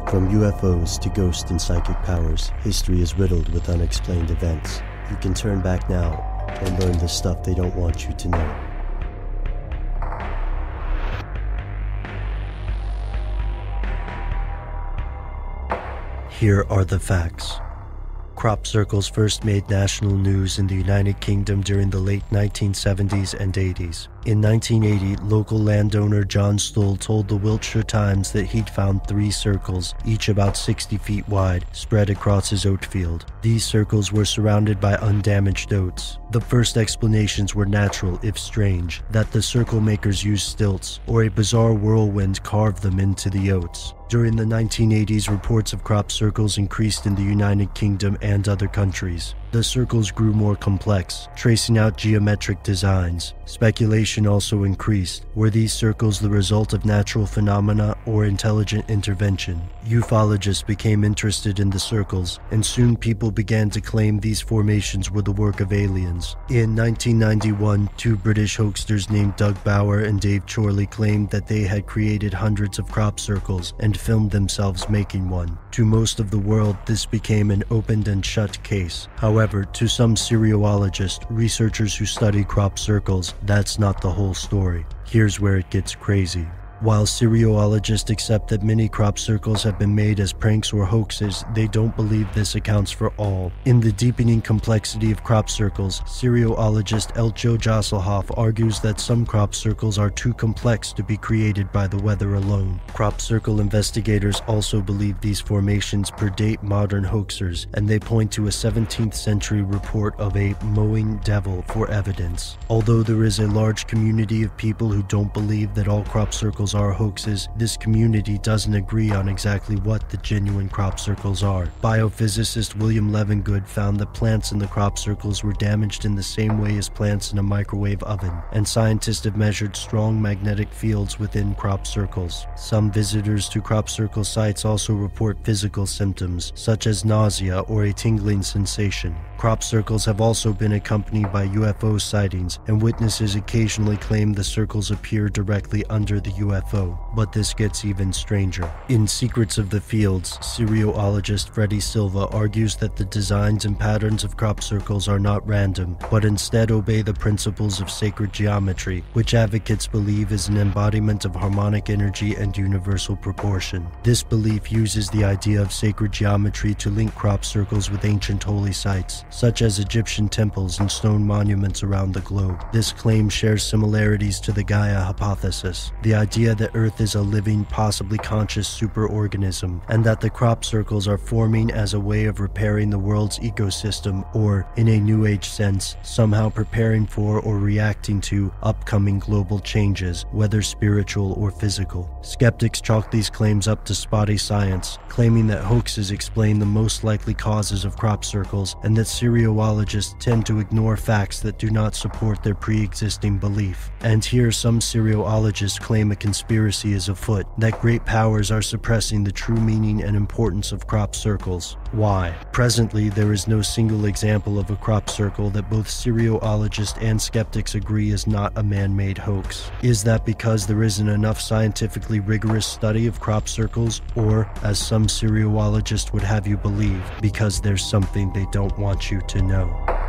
From UFOs to ghost and psychic powers, history is riddled with unexplained events. You can turn back now and learn the stuff they don't want you to know. Here are the facts. Crop circles first made national news in the United Kingdom during the late 1970s and 80s. In 1980, local landowner John Stoll told the Wiltshire Times that he'd found 3 circles, each about 60 feet wide, spread across his oat field. These circles were surrounded by undamaged oats. The first explanations were natural, if strange, that the circle makers used stilts, or a bizarre whirlwind carved them into the oats. During the 1980s, reports of crop circles increased in the United Kingdom and other countries. The circles grew more complex, tracing out geometric designs. Speculation also increased. Were these circles the result of natural phenomena or intelligent intervention? Ufologists became interested in the circles, and soon people began to claim these formations were the work of aliens. In 1991, 2 British hoaxsters named Doug Bauer and Dave Chorley claimed that they had created hundreds of crop circles and filmed themselves making one. To most of the world, this became an opened and shut case. However, to some seriologists, researchers who study crop circles, that's not the whole story. Here's where it gets crazy. While seriologists accept that many crop circles have been made as pranks or hoaxes, they don't believe this accounts for all. In The Deepening Complexity of Crop Circles, seriologist Elcho Jasselhoff argues that some crop circles are too complex to be created by the weather alone. Crop circle investigators also believe these formations predate modern hoaxers, and they point to a 17th century report of a mowing devil for evidence. Although there is a large community of people who don't believe that all crop circles are hoaxes, this community doesn't agree on exactly what the genuine crop circles are. Biophysicist William Levengood found that plants in the crop circles were damaged in the same way as plants in a microwave oven, and scientists have measured strong magnetic fields within crop circles. Some visitors to crop circle sites also report physical symptoms, such as nausea or a tingling sensation. Crop circles have also been accompanied by UFO sightings, and witnesses occasionally claim the circles appear directly under the UFO. But this gets even stranger. In Secrets of the Fields, seriologist Freddie Silva argues that the designs and patterns of crop circles are not random, but instead obey the principles of sacred geometry, which advocates believe is an embodiment of harmonic energy and universal proportion. This belief uses the idea of sacred geometry to link crop circles with ancient holy sites, such as Egyptian temples and stone monuments around the globe. This claim shares similarities to the Gaia hypothesis, the idea that Earth is a living, possibly conscious superorganism, and that the crop circles are forming as a way of repairing the world's ecosystem, or, in a New Age sense, somehow preparing for or reacting to upcoming global changes, whether spiritual or physical. Skeptics chalk these claims up to spotty science, claiming that hoaxes explain the most likely causes of crop circles, and that seriologists tend to ignore facts that do not support their pre-existing belief. And here some seriologists claim a conspiracy is afoot, that great powers are suppressing the true meaning and importance of crop circles. Why? Presently, there is no single example of a crop circle that both seriologists and skeptics agree is not a man-made hoax. Is that because there isn't enough scientifically rigorous study of crop circles, or, as some seriologists would have you believe, because there's something they don't want you to know?